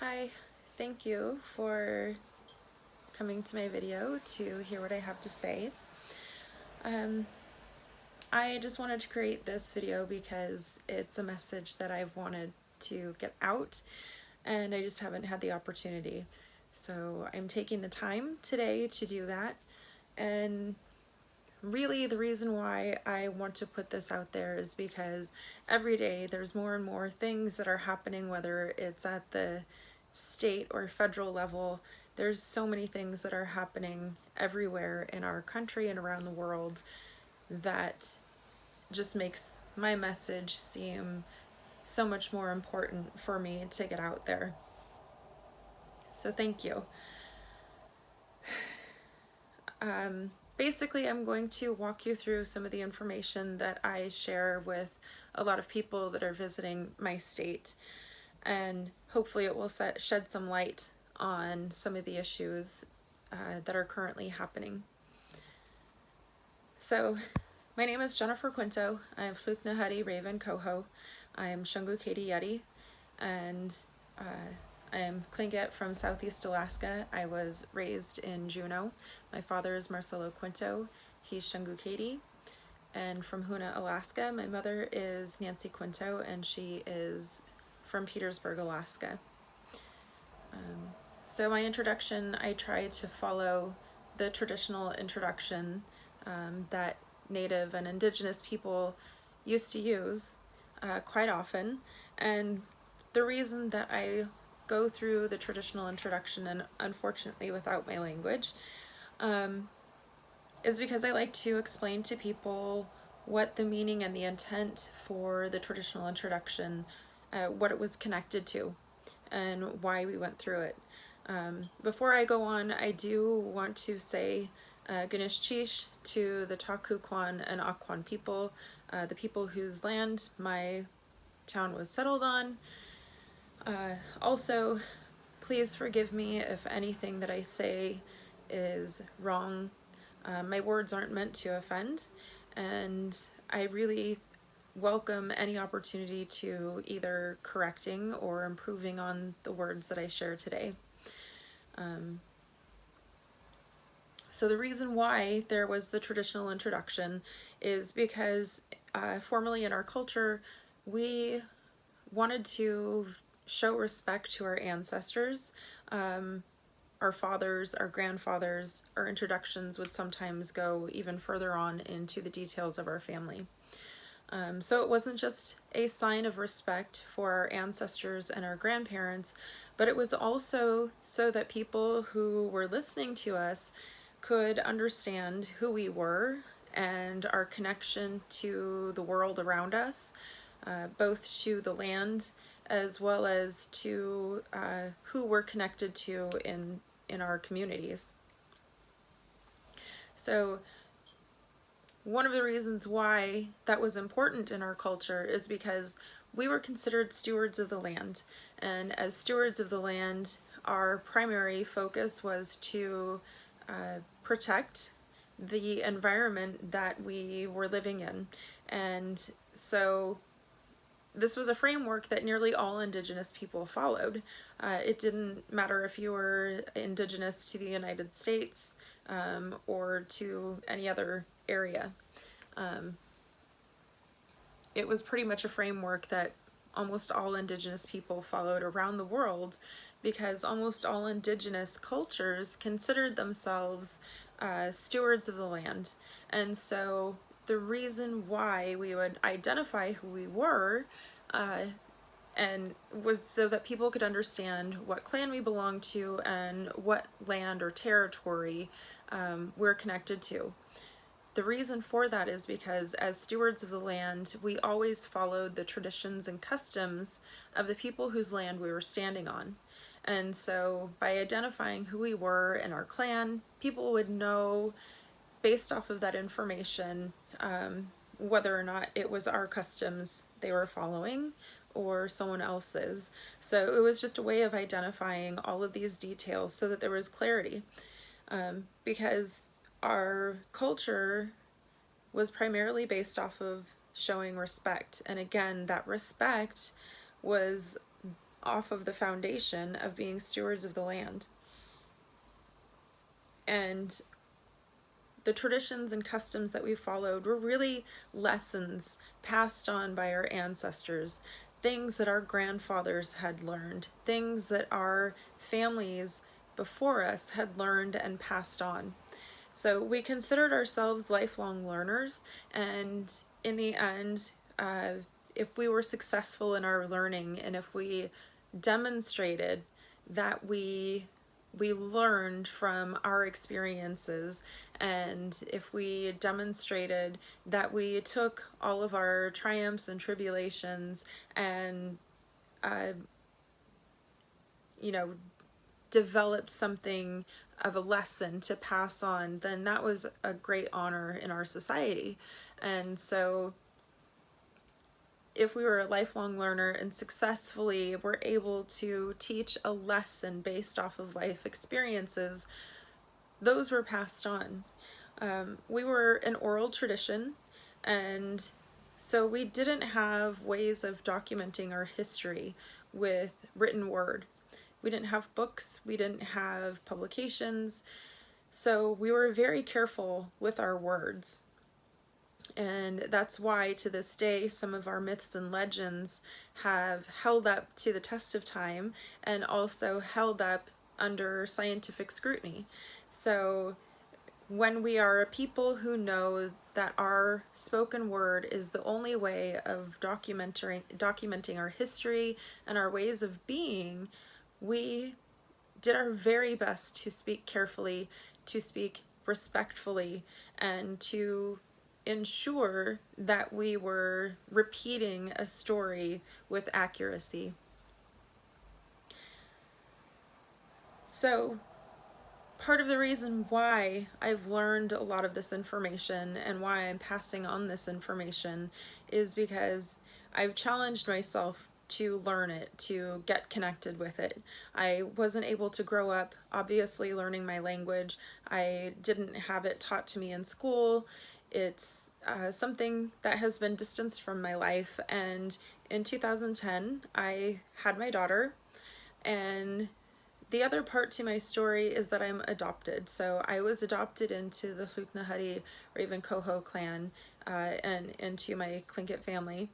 Hi, thank you for coming to my video to hear what I have to say. I just wanted to create this video because it's a message that I've wanted to get out and I just haven't had the opportunity. So I'm taking the time today to do that, and really the reason why I want to put this out there is because every day there's more and more things that are happening, whether it's at the state or federal level. There's so many things that are happening everywhere in our country and around the world that just makes my message seem so much more important for me to get out there. So thank you. Basically, I'm going to walk you through some of the information that I share with a lot of people that are visiting my state, and hopefully it will shed some light on some of the issues that are currently happening. So, my name is Jennifer Quinto. I'm Fluknahari Raven Coho. I'm Shungu Katie Yeti, and I am Tlingit from Southeast Alaska. I was raised in Juneau. My father is Marcelo Quinto. He's Shungu Katie. And from Hoonah, Alaska, my mother is Nancy Quinto, and she is from Petersburg, Alaska. So my introduction, I try to follow the traditional introduction that Native and Indigenous people used to use quite often. And the reason that I go through the traditional introduction, and unfortunately without my language, is because I like to explain to people what the meaning and the intent for the traditional introduction, what it was connected to, and why we went through it. Before I go on, I do want to say Gunalchéesh to the Takuquan and Aquan people, the people whose land my town was settled on. Also, please forgive me if anything that I say is wrong. My words aren't meant to offend, and I really welcome any opportunity to either correcting or improving on the words that I share today. So the reason why there was the traditional introduction is because formerly in our culture, we wanted to show respect to our ancestors. Our fathers, our grandfathers, our introductions would sometimes go even further on into the details of our family. So it wasn't just a sign of respect for our ancestors and our grandparents, but it was also so that people who were listening to us could understand who we were and our connection to the world around us, both to the land as well as to who we're connected to in our communities. So one of the reasons why that was important in our culture is because we were considered stewards of the land. And as stewards of the land, our primary focus was to protect the environment that we were living in. And so this was a framework that nearly all Indigenous people followed. It didn't matter if you were Indigenous to the United States or to any other area. It was pretty much a framework that almost all Indigenous people followed around the world, because almost all Indigenous cultures considered themselves stewards of the land. And so the reason why we would identify who we were and was so that people could understand what clan we belonged to and what land or territory we're connected to. The reason for that is because as stewards of the land, we always followed the traditions and customs of the people whose land we were standing on. And so by identifying who we were and our clan, people would know based off of that information whether or not it was our customs they were following or someone else's. So it was just a way of identifying all of these details so that there was clarity, because our culture was primarily based off of showing respect. And again, that respect was off of the foundation of being stewards of the land. And the traditions and customs that we followed were really lessons passed on by our ancestors, things that our grandfathers had learned, things that our families before us had learned and passed on. So we considered ourselves lifelong learners, and in the end, if we were successful in our learning and if we demonstrated that we learned from our experiences, and if we demonstrated that we took all of our triumphs and tribulations and you know, developed something of a lesson to pass on, then that was a great honor in our society. And so if we were a lifelong learner and successfully were able to teach a lesson based off of life experiences, those were passed on. We were an oral tradition, and so we didn't have ways of documenting our history with written word. We didn't have books, we didn't have publications, so we were very careful with our words. And that's why to this day some of our myths and legends have held up to the test of time and also held up under scientific scrutiny. So when we are a people who know that our spoken word is the only way of documenting our history and our ways of being, we did our very best to speak carefully, to speak respectfully, and to ensure that we were repeating a story with accuracy. So part of the reason why I've learned a lot of this information and why I'm passing on this information is because I've challenged myself to learn it, to get connected with it. I wasn't able to grow up, obviously, learning my language. I didn't have it taught to me in school. It's something that has been distanced from my life. And in 2010, I had my daughter, and the other part to my story is that I'm adopted. So I was adopted into the Hluknahari Raven Coho clan and into my Tlingit family.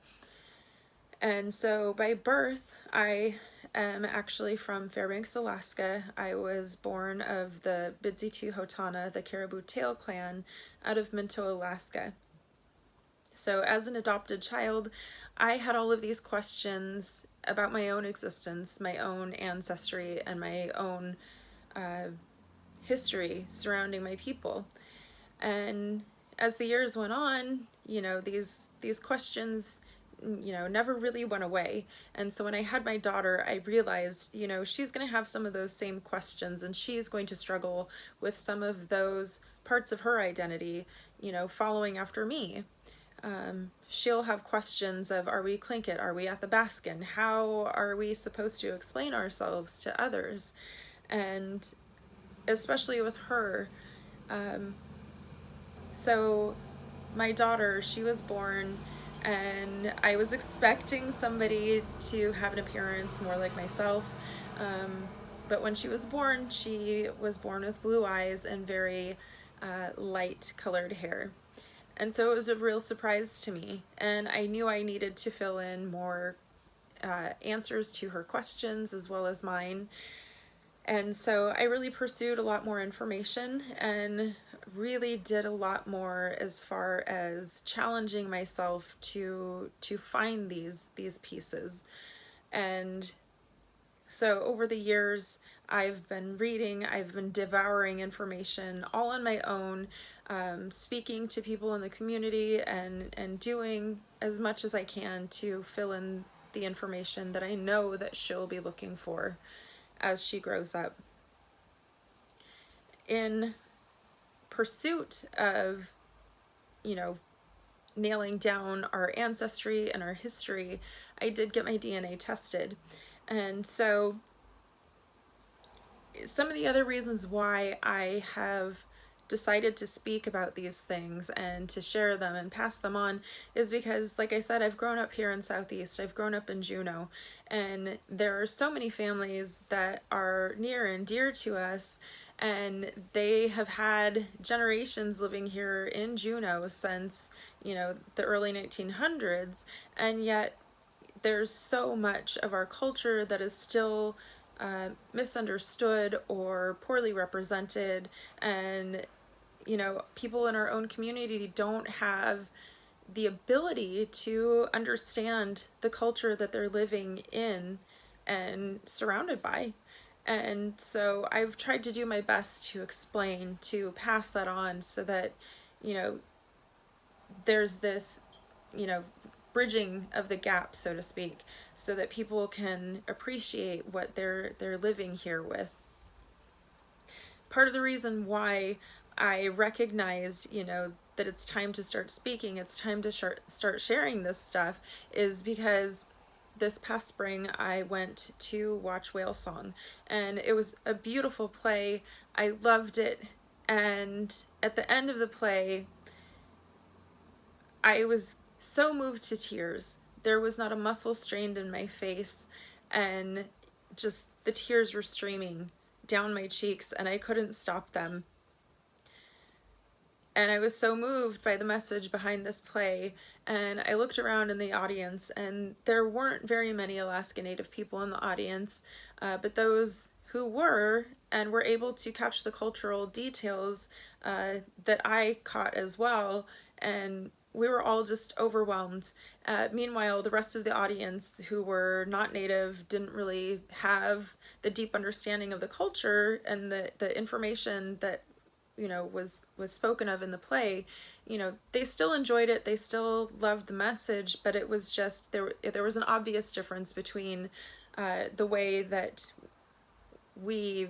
And so by birth, I am actually from Fairbanks, Alaska. I was born of the Bidzitu Hotana, the Caribou Tail clan, out of Minto, Alaska. So as an adopted child, I had all of these questions about my own existence, my own ancestry, and my own history surrounding my people. And as the years went on, these questions never really went away. And so when I had my daughter, I realized, she's going to have some of those same questions, and she's going to struggle with some of those parts of her identity, following after me. She'll have questions of, are we Tlingit? Are we Athabaskan? How are we supposed to explain ourselves to others? And especially with her. So my daughter, she was born, and I was expecting somebody to have an appearance more like myself. But when she was born with blue eyes and very light colored hair. And so it was a real surprise to me. And I knew I needed to fill in more answers to her questions as well as mine. And so I really pursued a lot more information and really did a lot more as far as challenging myself to find these pieces. And so over the years, I've been reading, I've been devouring information all on my own, speaking to people in the community and doing as much as I can to fill in the information that I know that she'll be looking for as she grows up. In pursuit of, nailing down our ancestry and our history, I did get my DNA tested. And so some of the other reasons why I have decided to speak about these things and to share them and pass them on is because, like I said, I've grown up here in Southeast. I've grown up in Juneau, and there are so many families that are near and dear to us, and they have had generations living here in Juneau since, the early 1900s, and yet there's so much of our culture that is still misunderstood or poorly represented, and people in our own community don't have the ability to understand the culture that they're living in and surrounded by. And so I've tried to do my best to explain, to pass that on, so that, there's this, bridging of the gap, so to speak, so that people can appreciate what they're living here with. Part of the reason why I recognize, that it's time to start speaking, it's time to start sharing this stuff, is because this past spring I went to watch Whale Song, and it was a beautiful play. I loved it, and at the end of the play, I was so moved to tears. There was not a muscle strained in my face, and just the tears were streaming down my cheeks, and I couldn't stop them. And I was so moved by the message behind this play, and I looked around in the audience, and there weren't very many Alaska Native people in the audience, but those who were and were able to catch the cultural details that I caught as well, and we were all just overwhelmed. Meanwhile, the rest of the audience who were not Native didn't really have the deep understanding of the culture and the information that was spoken of in the play. They still enjoyed it, they still loved the message, but it was just there was an obvious difference between the way that we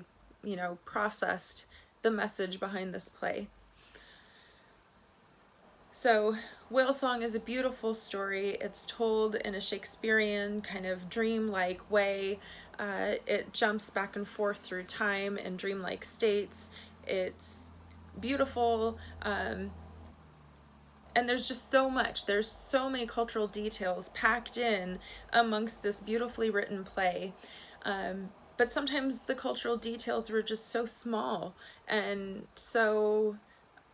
processed the message behind this play. So Whale Song is a beautiful story. It's told in a Shakespearean kind of dreamlike way. It jumps back and forth through time in dreamlike states. It's beautiful, and there's just so much. There's so many cultural details packed in amongst this beautifully written play. But sometimes the cultural details were just so small and so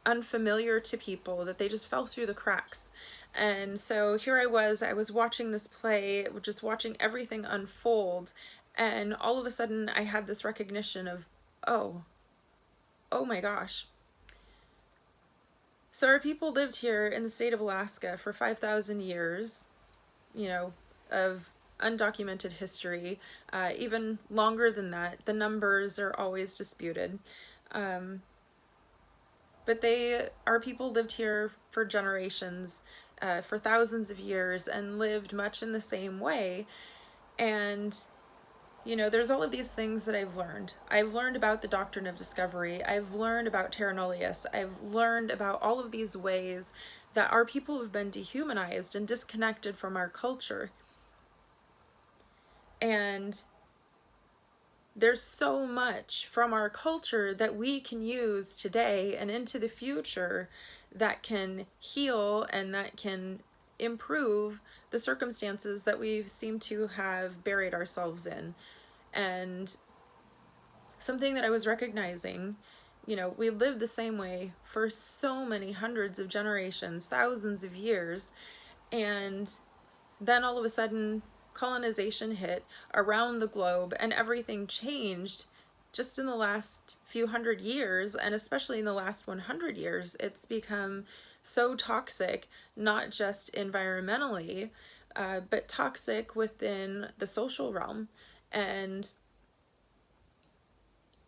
unfamiliar to people that they just fell through the cracks. And so here I was watching this play, just watching everything unfold, and all of a sudden I had this recognition of, oh my gosh. So our people lived here in the state of Alaska for 5,000 years, of undocumented history, even longer than that. The numbers are always disputed. But our people lived here for generations, for thousands of years, and lived much in the same way. And, there's all of these things that I've learned. I've learned about the doctrine of discovery. I've learned about terra nullius. I've learned about all of these ways that our people have been dehumanized and disconnected from our culture. And there's so much from our culture that we can use today and into the future that can heal and that can improve the circumstances that we seem to have buried ourselves in. And something that I was recognizing, we lived the same way for so many hundreds of generations, thousands of years, and then all of a sudden colonization hit around the globe, and everything changed just in the last few hundred years, and especially in the last 100 years. It's become so toxic, not just environmentally, but toxic within the social realm, and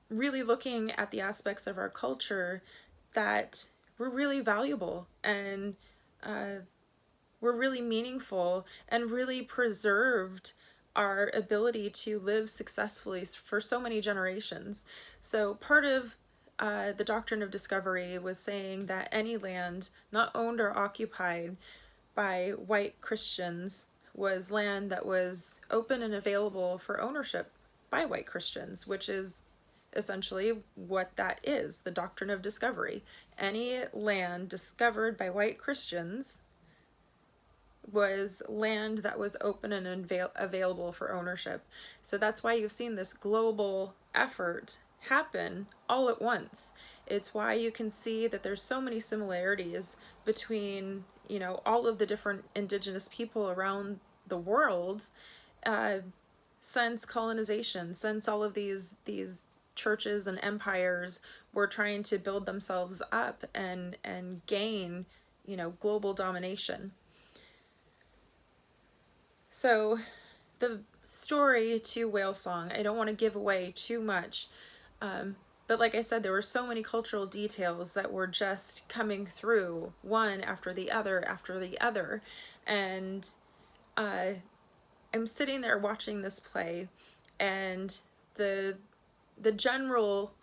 really looking at the aspects of our culture that were really valuable and were really meaningful and really preserved our ability to live successfully for so many generations. So part of the doctrine of discovery was saying that any land not owned or occupied by white Christians was land that was open and available for ownership by white Christians, which is essentially what that is, the doctrine of discovery. Any land discovered by white Christians was land that was open and available for ownership. So that's why you've seen this global effort happen all at once. It's why you can see that there's so many similarities between, you know, all of the different indigenous people around the world uh, since colonization, since all of these churches and empires were trying to build themselves up and gain, you know, global domination. So the story to Whale Song, I don't want to give away too much, but like I said, there were so many cultural details that were just coming through one after the other after the other. And I'm sitting there watching this play, and the general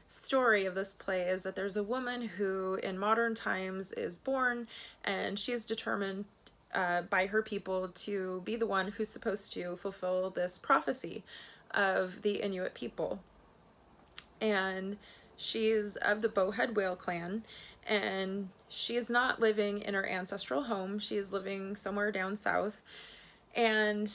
story of this play is that there's a woman who in modern times is born, and she's determined by her people to be the one who's supposed to fulfill this prophecy of the Inuit people. And she's of the Bowhead Whale clan, and she is not living in her ancestral home. She is living somewhere down south. And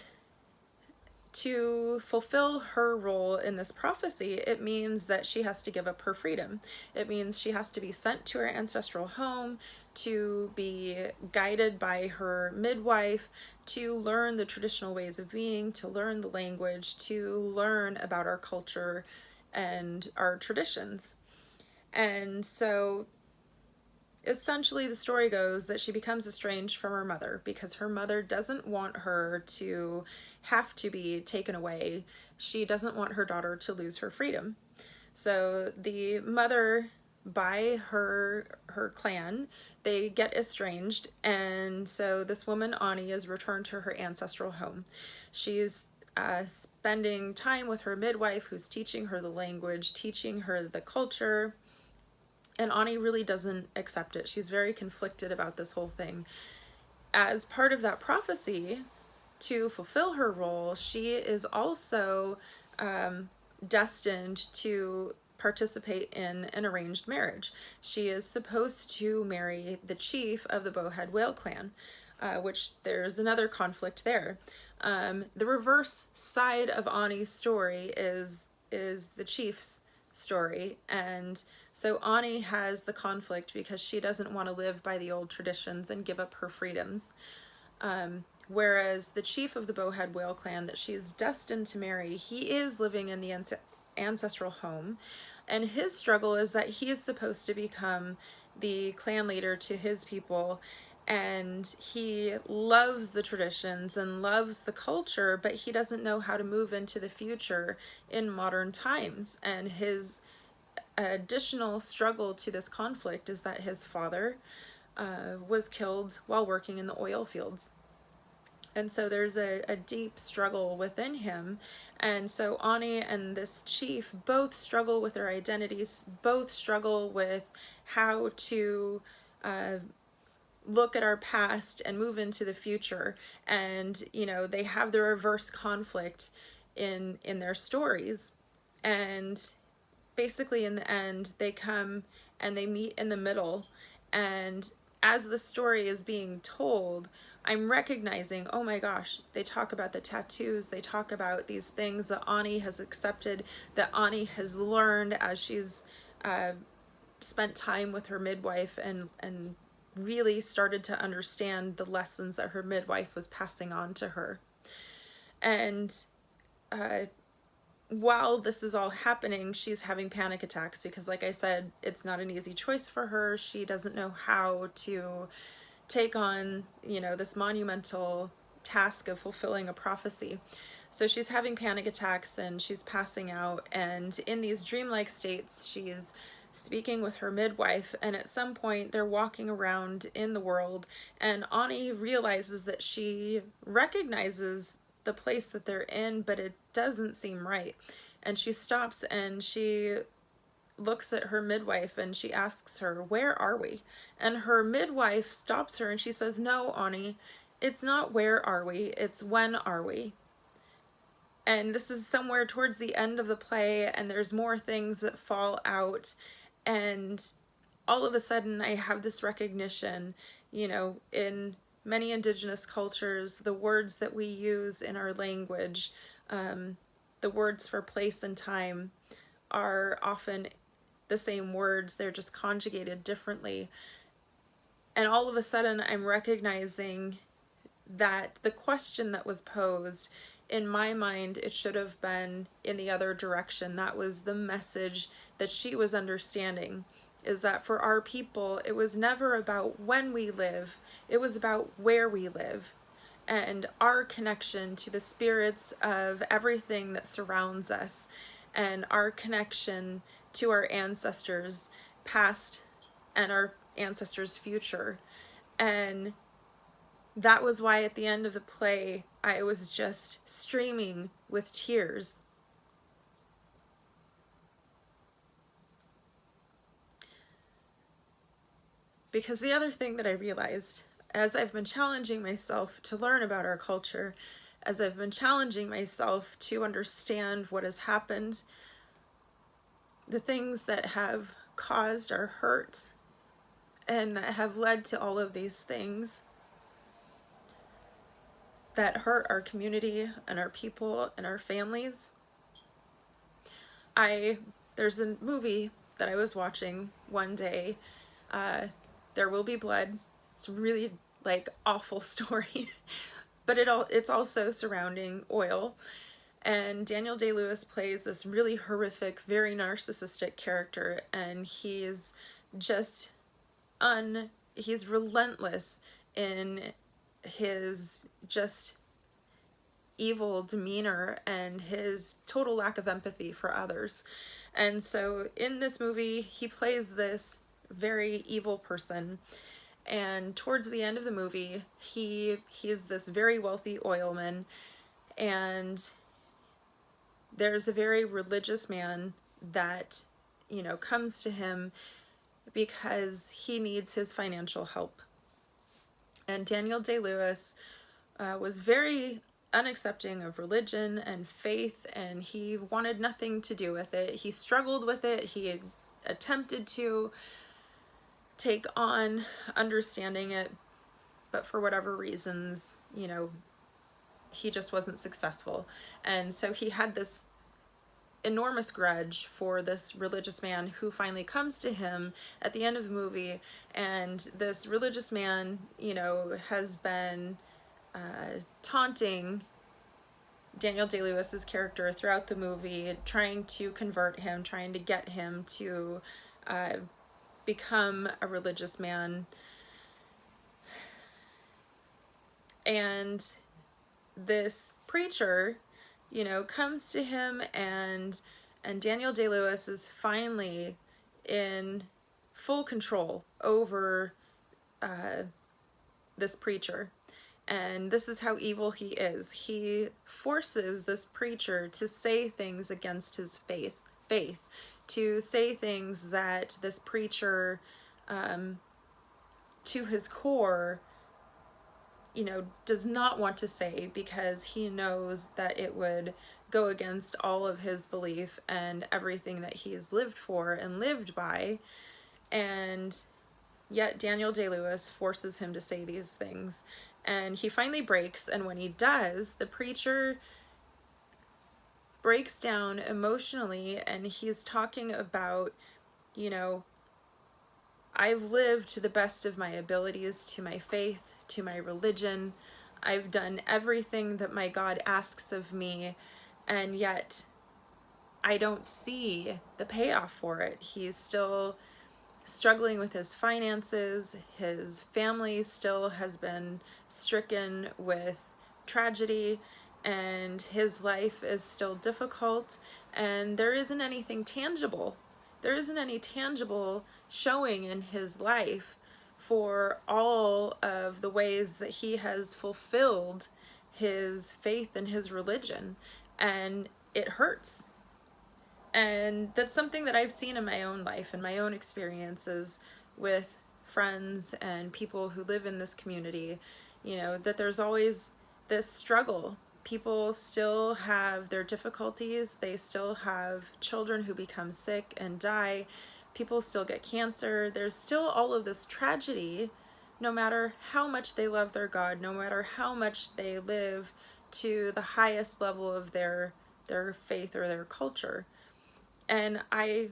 to fulfill her role in this prophecy, it means that she has to give up her freedom. It means she has to be sent to her ancestral home, to be guided by her midwife, to learn the traditional ways of being, to learn the language, to learn about our culture and our traditions. And so essentially the story goes that she becomes estranged from her mother because her mother doesn't want her to have to be taken away. She doesn't want her daughter to lose her freedom. So the mother, by her clan, they get estranged, and so this woman Ani is returned to her ancestral home. She's spending time with her midwife, who's teaching her the language, teaching her the culture. And Ani really doesn't accept it. She's very conflicted about this whole thing. As part of that prophecy, to fulfill her role, she is also destined to participate in an arranged marriage. She is supposed to marry the chief of the Bowhead Whale clan, which there's another conflict there. The reverse side of Ani's story is the chief's story, and so Ani has the conflict because she doesn't want to live by the old traditions and give up her freedoms. Whereas the chief of the Bowhead Whale clan that she is destined to marry, he is living in the ancestral home, and his struggle is that he is supposed to become the clan leader to his people, and he loves the traditions and loves the culture, but he doesn't know how to move into the future in modern times. And his additional struggle to this conflict is that his father was killed while working in the oil fields. And so there's a deep struggle within him. And so Ani and this chief both struggle with their identities, both struggle with how to look at our past and move into the future. And, you know, they have the reverse conflict in their stories. And basically in the end, they come and they meet in the middle. And as the story is being told, I'm recognizing, oh my gosh, they talk about the tattoos, they talk about these things that Ani has accepted, that Ani has learned as she's spent time with her midwife and really started to understand the lessons that her midwife was passing on to her. And while this is all happening, she's having panic attacks because, like I said, it's not an easy choice for her. She doesn't know how to take on, you know, this monumental task of fulfilling a prophecy. So she's having panic attacks and she's passing out, and in these dreamlike states, she's speaking with her midwife, and at some point they're walking around in the world, and Ani realizes that she recognizes the place that they're in, but it doesn't seem right. And she stops and she looks at her midwife and she asks her, "Where are we?" And her midwife stops her and she says, "No, Ani, it's not where are we, it's when are we." And this is somewhere towards the end of the play, and there's more things that fall out, and all of a sudden I have this recognition, in many indigenous cultures, the words that we use in our language, the words for place and time, are often the same words, they're just conjugated differently. And all of a sudden I'm recognizing that the question that was posed, in my mind, it should have been in the other direction. That was the message that she was understanding, is that for our people, it was never about when we live, it was about where we live and our connection to the spirits of everything that surrounds us, and our connection to our ancestors past and our ancestors future. And that was why at the end of the play I was just streaming with tears. Because the other thing that I realized, as I've been challenging myself to learn about our culture, as I've been challenging myself to understand what has happened, the things that have caused our hurt and that have led to all of these things that hurt our community and our people and our families. There's a movie that I was watching one day, There Will Be Blood. It's a really awful story, but it's also surrounding oil. And Daniel Day-Lewis plays this really horrific, very narcissistic character, and he's just he's relentless in his just evil demeanor and his total lack of empathy for others. And so in this movie, he plays this very evil person. And towards the end of the movie, he's this very wealthy oilman, and there's a very religious man that, comes to him because he needs his financial help. And Daniel Day-Lewis was very unaccepting of religion and faith, and he wanted nothing to do with it. He struggled with it. He had attempted to take on understanding it, but for whatever reasons, he just wasn't successful. And so he had this enormous grudge for this religious man who finally comes to him at the end of the movie. And this religious man, has been taunting Daniel Day-Lewis's character throughout the movie, trying to convert him, trying to get him to become a religious man. And this preacher, comes to him, and Daniel Day-Lewis is finally in full control over this preacher. And this is how evil he is. He forces this preacher to say things against his faith, to say things that this preacher, to his core, does not want to say, because he knows that it would go against all of his belief and everything that he's lived for and lived by. And yet Daniel Day-Lewis forces him to say these things. And he finally breaks, and when he does, the preacher breaks down emotionally, and he's talking about, I've lived to the best of my abilities, to my faith, to my religion. I've done everything that my God asks of me, and yet I don't see the payoff for it. He's still struggling with his finances. His family still has been stricken with tragedy, and his life is still difficult, and there isn't anything tangible. There isn't any tangible showing in his life for all of the ways that he has fulfilled his faith and his religion, and it hurts. And that's something that I've seen in my own life and my own experiences with friends and people who live in this community, that there's always this struggle People still have their difficulties. They still have children who become sick and die. People still get cancer. There's still all of this tragedy, no matter how much they love their God, no matter how much they live to the highest level of their faith or their culture. And I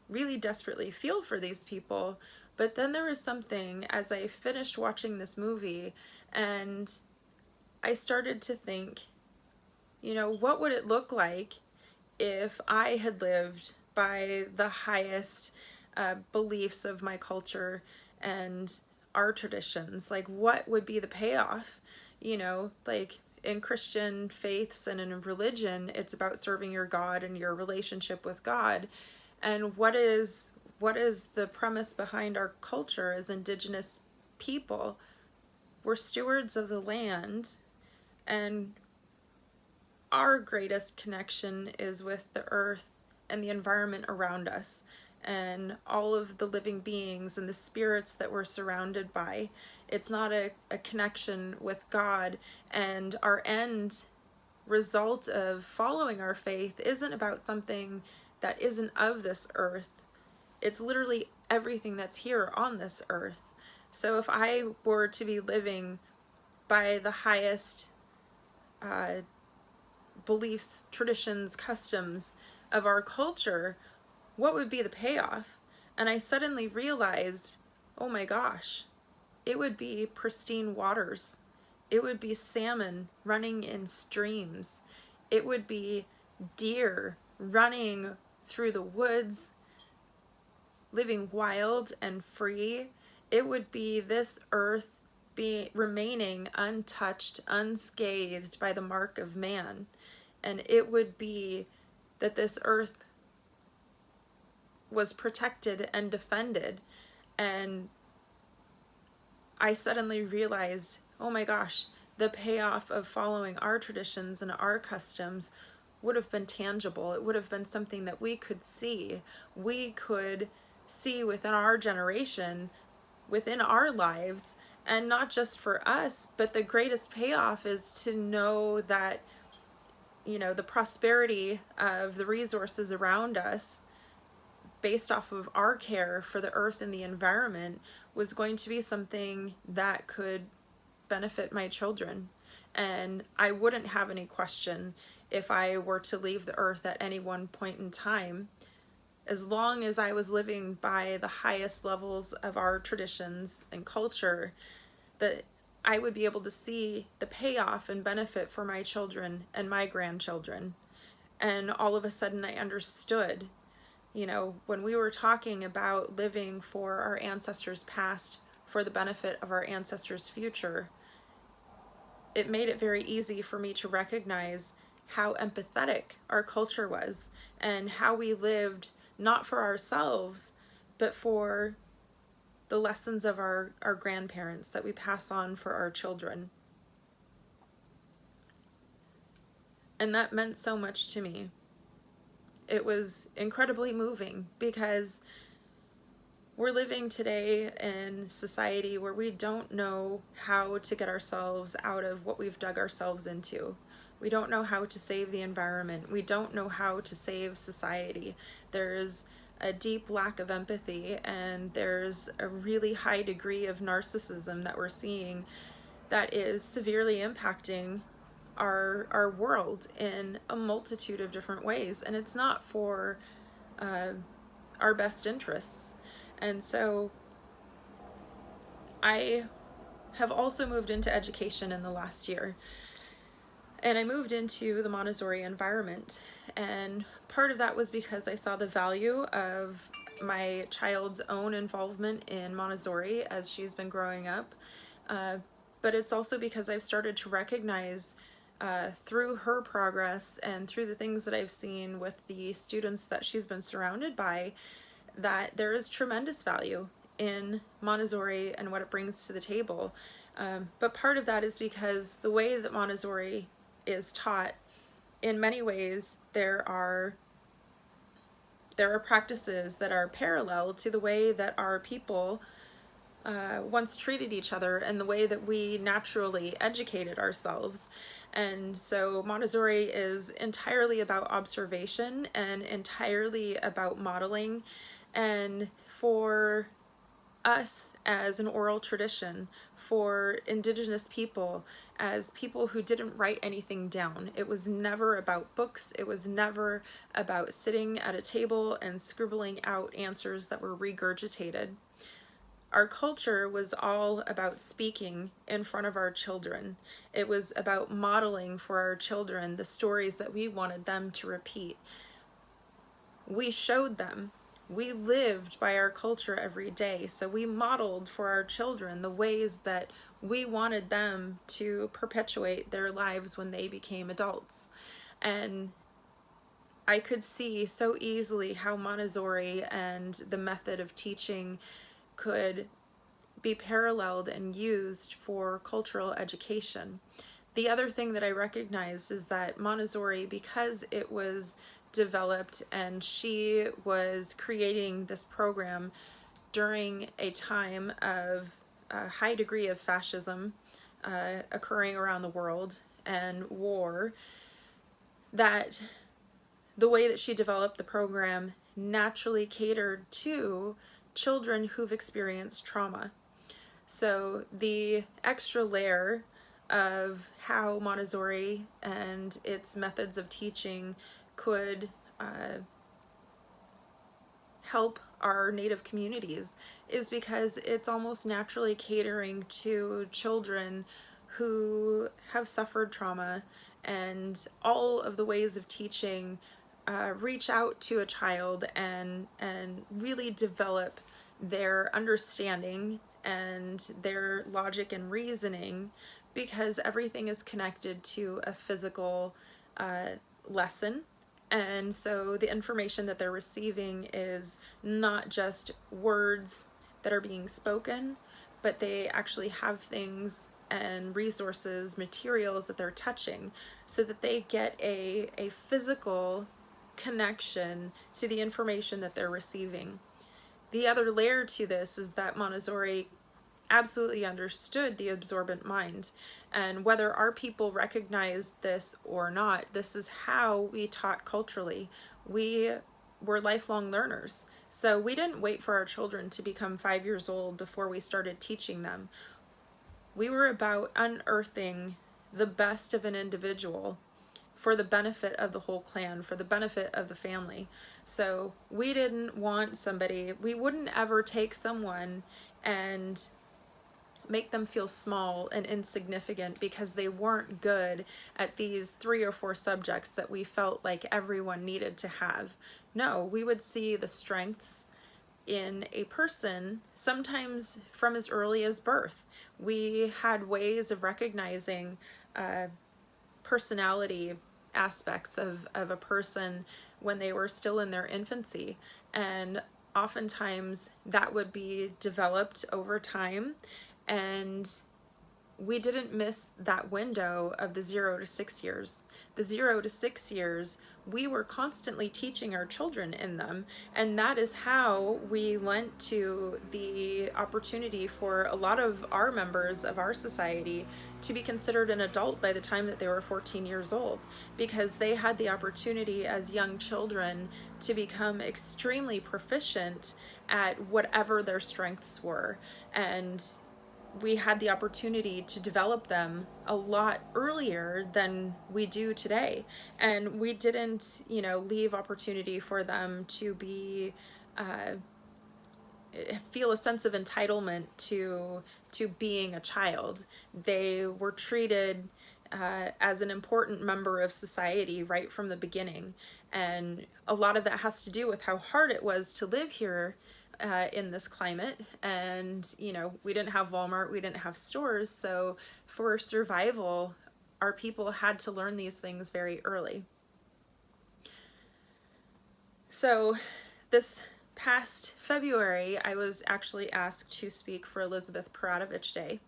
really desperately feel for these people. But then there was something as I finished watching this movie, and I started to think, you know, what would it look like if I had lived by the highest beliefs of my culture and our traditions? Like, what would be the payoff? You know, like in Christian faiths and in religion, it's about serving your God and your relationship with God. And what is the premise behind our culture as Indigenous people? We're stewards of the land, and our greatest connection is with the earth and the environment around us and all of the living beings and the spirits that we're surrounded by. It's not a connection with God, and our end result of following our faith isn't about something that isn't of this earth. It's literally everything that's here on this earth. So if I were to be living by the highest beliefs, traditions, customs of our culture, what would be the payoff? And I suddenly realized, oh my gosh, it would be pristine waters. It would be salmon running in streams. It would be deer running through the woods, living wild and free. It would be this earth remaining untouched, unscathed by the mark of man. And it would be that this earth was protected and defended. And I suddenly realized, oh my gosh, the payoff of following our traditions and our customs would have been tangible. It would have been something that we could see. We could see within our generation, within our lives, and not just for us, but the greatest payoff is to know that, you know, the prosperity of the resources around us based off of our care for the earth and the environment was going to be something that could benefit my children. And I wouldn't have any question if I were to leave the earth at any one point in time, as long as I was living by the highest levels of our traditions and culture, that I would be able to see the payoff and benefit for my children and my grandchildren. And all of a sudden I understood, you know, when we were talking about living for our ancestors' past for the benefit of our ancestors' future, it made it very easy for me to recognize how empathetic our culture was and how we lived not for ourselves, but for the lessons of our grandparents that we pass on for our children. And that meant so much to me. It was incredibly moving because we're living today in society where we don't know how to get ourselves out of what we've dug ourselves into. We don't know how to save the environment. We don't know how to save society. There's a deep lack of empathy, and there's a really high degree of narcissism that we're seeing that is severely impacting our world in a multitude of different ways, and it's not for our best interests. And so I have also moved into education in the last year, and I moved into the Montessori environment, and part of that was because I saw the value of my child's own involvement in Montessori as she's been growing up, but it's also because I've started to recognize through her progress and through the things that I've seen with the students that she's been surrounded by, that there is tremendous value in Montessori and what it brings to the table. But part of that is because the way that Montessori is taught, in many ways, there are practices that are parallel to the way that our people once treated each other and the way that we naturally educated ourselves. And so Montessori is entirely about observation and entirely about modeling. And for us as an oral tradition, for Indigenous people as people who didn't write anything down, it was never about books. It was never about sitting at a table and scribbling out answers that were regurgitated. Our culture was all about speaking in front of our children. It was about modeling for our children the stories that we wanted them to repeat. We showed them. We lived by our culture every day. So we modeled for our children the ways that we wanted them to perpetuate their lives when they became adults. And I could see so easily how Montessori and the method of teaching could be paralleled and used for cultural education. The other thing that I recognized is that Montessori, because it was developed and she was creating this program during a time of a high degree of fascism occurring around the world and war, that the way that she developed the program naturally catered to children who've experienced trauma. So the extra layer of how Montessori and its methods of teaching could help our Native communities is because it's almost naturally catering to children who have suffered trauma, and all of the ways of teaching reach out to a child and really develop their understanding and their logic and reasoning, because everything is connected to a physical lesson. And so the information that they're receiving is not just words that are being spoken, but they actually have things and resources, materials that they're touching, so that they get a physical connection to the information that they're receiving. The other layer to this is that Montessori absolutely understood the absorbent mind, and whether our people recognized this or not, this is how we taught culturally. We were lifelong learners, so we didn't wait for our children to become 5 years old before we started teaching them. We were about unearthing the best of an individual for the benefit of the whole clan, for the benefit of the family. So we didn't want somebody, we wouldn't ever take someone and make them feel small and insignificant because they weren't good at these 3 or 4 subjects that we felt like everyone needed to have. No, we would see the strengths in a person, sometimes from as early as birth. We had ways of recognizing personality aspects of a person when they were still in their infancy, and oftentimes that would be developed over time, and we didn't miss that window of the 0 to 6 years. The 0 to 6 years, we were constantly teaching our children in them, and that is how we lent to the opportunity for a lot of our members of our society to be considered an adult by the time that they were 14 years old, because they had the opportunity as young children to become extremely proficient at whatever their strengths were. And we had the opportunity to develop them a lot earlier than we do today. And we didn't, leave opportunity for them to be, feel a sense of entitlement to being a child. They were treated as an important member of society right from the beginning. And a lot of that has to do with how hard it was to live here in this climate. And we didn't have Walmart, we didn't have stores, so for survival our people had to learn these things very early. So this past February I was actually asked to speak for Elizabeth Peratrovich Day,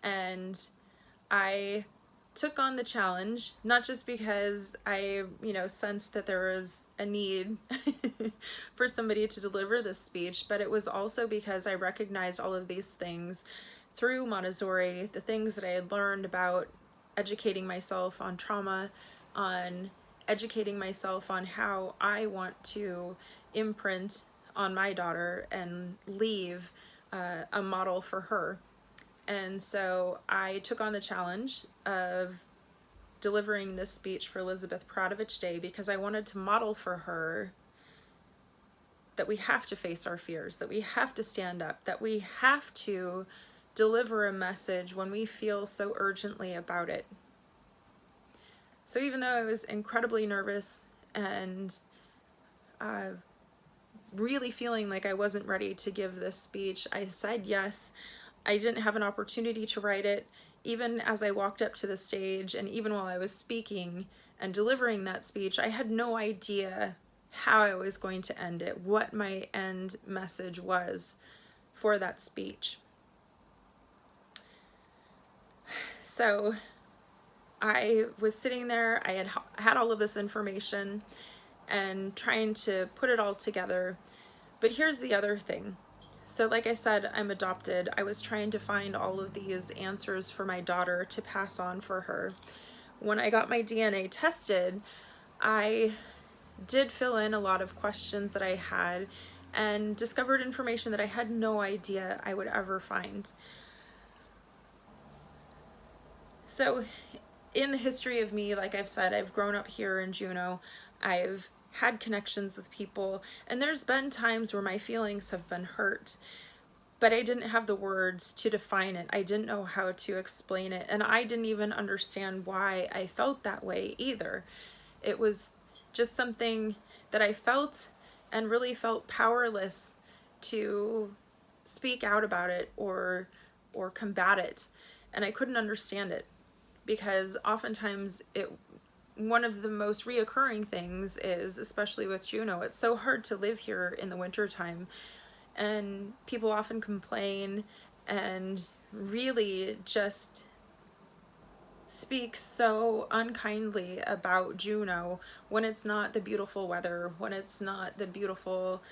and I took on the challenge, not just because I, sensed that there was a need for somebody to deliver this speech, but it was also because I recognized all of these things through Montessori, the things that I had learned about educating myself on trauma, on educating myself on how I want to imprint on my daughter and leave a model for her. And so I took on the challenge of delivering this speech for Elizabeth Peratrovich Day because I wanted to model for her that we have to face our fears, that we have to stand up, that we have to deliver a message when we feel so urgently about it. So even though I was incredibly nervous and really feeling like I wasn't ready to give this speech, I said yes. I didn't have an opportunity to write it. Even as I walked up to the stage and even while I was speaking and delivering that speech, I had no idea how I was going to end it, what my end message was for that speech. So I was sitting there, I had all of this information and trying to put it all together. But here's the other thing. So like I said, I'm adopted. I was trying to find all of these answers for my daughter to pass on for her. When I got my DNA tested, I did fill in a lot of questions that I had and discovered information that I had no idea I would ever find. So in the history of me, like I've said, I've grown up here in Juneau. I've had connections with people, and there's been times where my feelings have been hurt, but I didn't have the words to define it. I didn't know how to explain it, and I didn't even understand why I felt that way either. It was just something that I felt and really felt powerless to speak out about it or combat it, and I couldn't understand it because oftentimes one of the most reoccurring things is, especially with Juneau, it's so hard to live here in the wintertime. And people often complain and really just speak so unkindly about Juneau when it's not the beautiful weather, when it's not the beautiful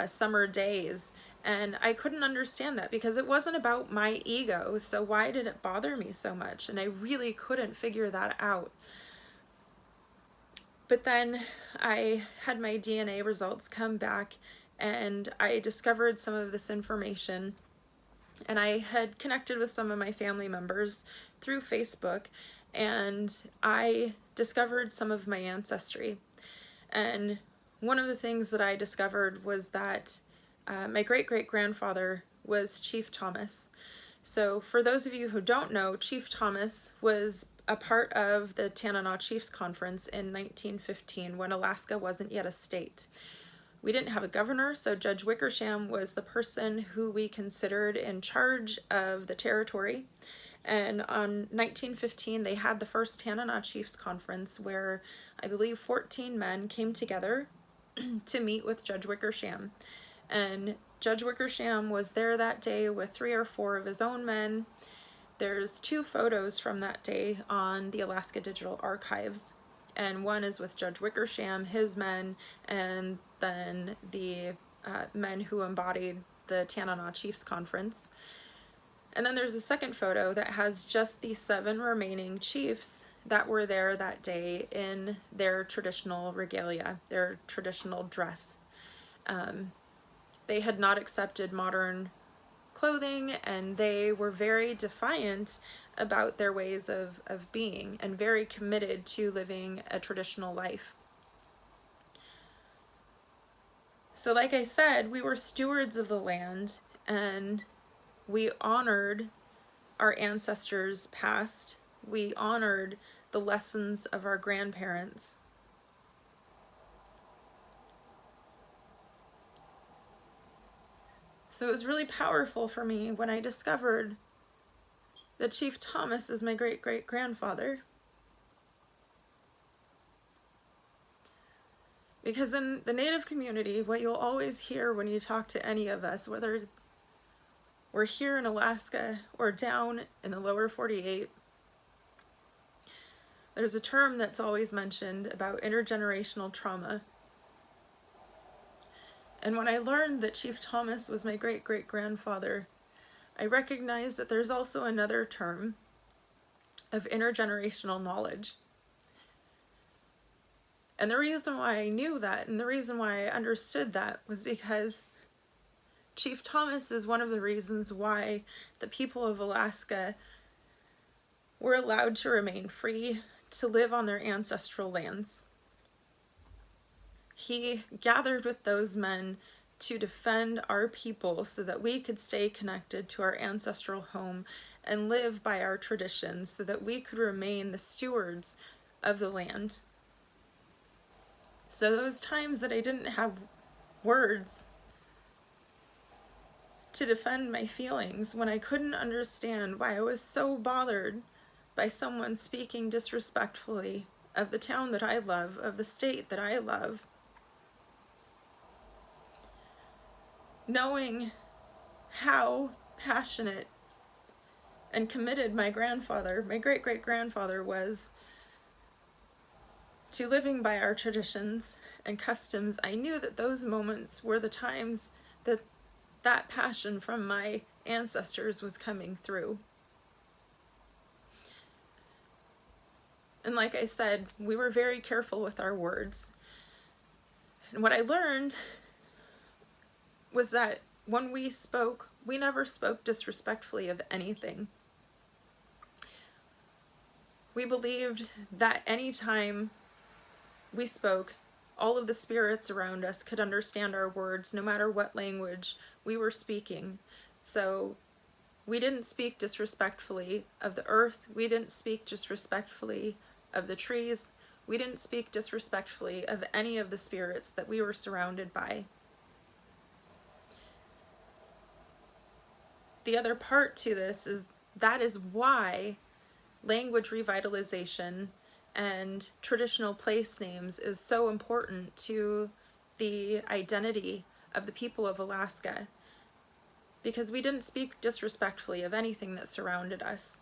summer days. And I couldn't understand that because it wasn't about my ego. So why did it bother me so much? And I really couldn't figure that out. But then I had my DNA results come back and I discovered some of this information, and I had connected with some of my family members through Facebook, and I discovered some of my ancestry. And one of the things that I discovered was that my great-great-grandfather was Chief Thomas. So for those of you who don't know, Chief Thomas was a part of the Tanana Chiefs Conference in 1915 when Alaska wasn't yet a state. We didn't have a governor, so Judge Wickersham was the person who we considered in charge of the territory. And on 1915, they had the first Tanana Chiefs Conference where I believe 14 men came together to meet with Judge Wickersham. And Judge Wickersham was there that day with 3 or 4 of his own men. There's 2 photos from that day on the Alaska Digital Archives, and one is with Judge Wickersham, his men, and then the men who embodied the Tanana Chiefs Conference. And then there's a second photo that has just the 7 remaining chiefs that were there that day in their traditional regalia, their traditional dress. They had not accepted modern clothing, and they were very defiant about their ways of being and very committed to living a traditional life. So like I said, we were stewards of the land, and we honored our ancestors past. We honored the lessons of our grandparents. So it was really powerful for me when I discovered that Chief Thomas is my great-great-grandfather. Because in the Native community, what you'll always hear when you talk to any of us, whether we're here in Alaska or down in the lower 48, there's a term that's always mentioned about intergenerational trauma. And when I learned that Chief Thomas was my great-great-grandfather, I recognized that there's also another term of intergenerational knowledge. And the reason why I knew that, and the reason why I understood that, was because Chief Thomas is one of the reasons why the people of Alaska were allowed to remain free to live on their ancestral lands. He gathered with those men to defend our people so that we could stay connected to our ancestral home and live by our traditions so that we could remain the stewards of the land. So those times that I didn't have words to defend my feelings, when I couldn't understand why I was so bothered by someone speaking disrespectfully of the town that I love, of the state that I love, knowing how passionate and committed my grandfather, my great-great-grandfather, was to living by our traditions and customs, I knew that those moments were the times that that passion from my ancestors was coming through. And like I said, we were very careful with our words. And what I learned was that when we spoke, we never spoke disrespectfully of anything. We believed that anytime we spoke, all of the spirits around us could understand our words, no matter what language we were speaking. So we didn't speak disrespectfully of the earth. We didn't speak disrespectfully of the trees. We didn't speak disrespectfully of any of the spirits that we were surrounded by. The other part to this is that is why language revitalization and traditional place names is so important to the identity of the people of Alaska, because we didn't speak disrespectfully of anything that surrounded us.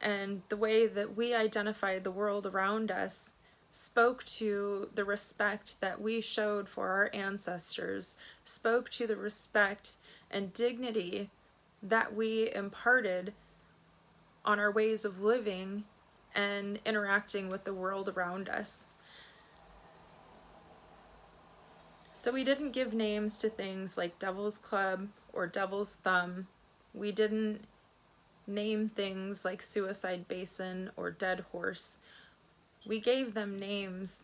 And the way that we identified the world around us spoke to the respect that we showed for our ancestors, spoke to the respect and dignity that we imparted on our ways of living and interacting with the world around us. So we didn't give names to things like Devil's Club or Devil's Thumb. We didn't name things like Suicide Basin or Dead Horse. We gave them names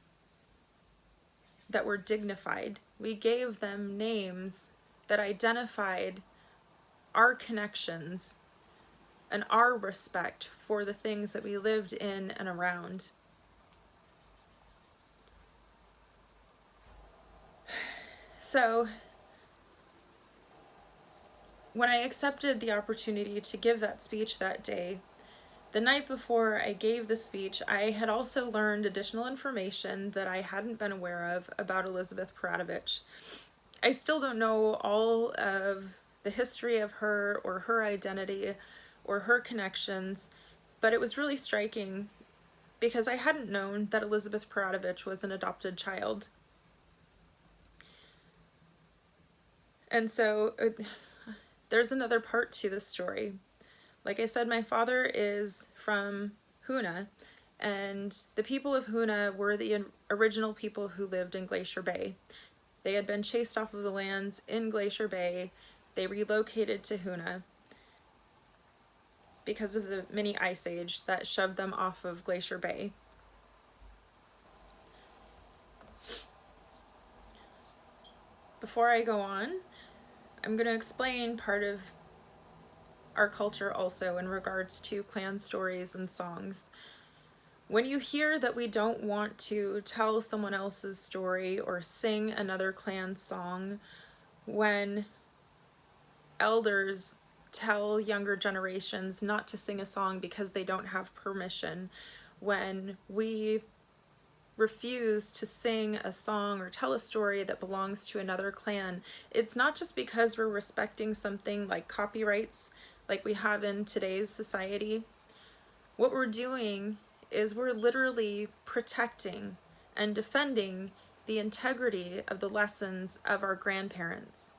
that were dignified. We gave them names that identified our connections and our respect for the things that we lived in and around. So, when I accepted the opportunity to give that speech that day, the night before I gave the speech, I had also learned additional information that I hadn't been aware of about Elizabeth Peratrovich. I still don't know all of the history of her or her identity or her connections, but it was really striking because I hadn't known that Elizabeth Peratrovich was an adopted child. And so there's another part to this story. Like I said, my father is from Hoona, and the people of Hoona were the original people who lived in Glacier Bay. They had been chased off of the lands in Glacier Bay. They relocated to Hoona because of the mini ice age that shoved them off of Glacier Bay. Before I go on, I'm going to explain part of our culture also in regards to clan stories and songs. When you hear that we don't want to tell someone else's story or sing another clan song, when elders tell younger generations not to sing a song because they don't have permission, when we refuse to sing a song or tell a story that belongs to another clan, it's not just because we're respecting something like copyrights like we have in today's society. What we're doing is we're literally protecting and defending the integrity of the lessons of our grandparents.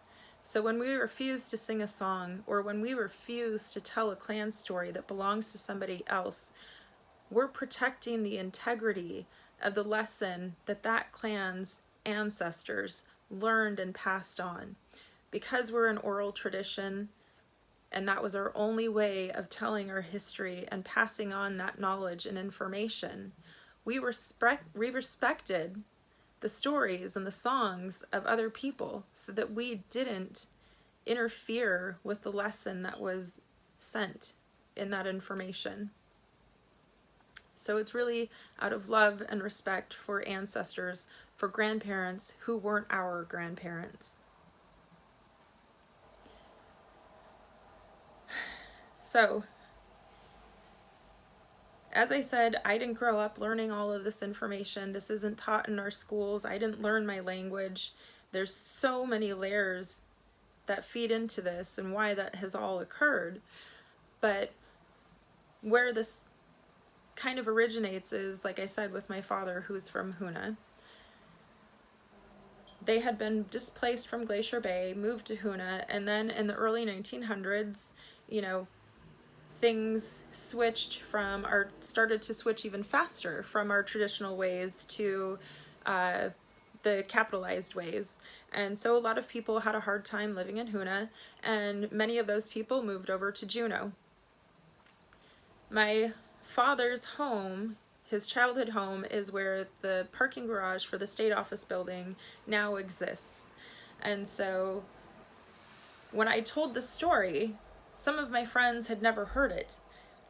So when we refuse to sing a song, or when we refuse to tell a clan story that belongs to somebody else, we're protecting the integrity of the lesson that that clan's ancestors learned and passed on. Because we're an oral tradition, and that was our only way of telling our history and passing on that knowledge and information, we respected the stories and the songs of other people so that we didn't interfere with the lesson that was sent in that information. So it's really out of love and respect for ancestors, for grandparents who weren't our grandparents. So, as I said, I didn't grow up learning all of this information. This isn't taught in our schools. I didn't learn my language. There's so many layers that feed into this and why that has all occurred. But where this kind of originates is, like I said, with my father, who's from Hoona. They had been displaced from Glacier Bay, moved to Hoona, and then in the early 1900s, things started to switch even faster from our traditional ways to the capitalized ways. And so a lot of people had a hard time living in Hoona, and many of those people moved over to Juneau. My father's home, his childhood home, is where the parking garage for the state office building now exists. And so when I told the story, some of my friends had never heard it.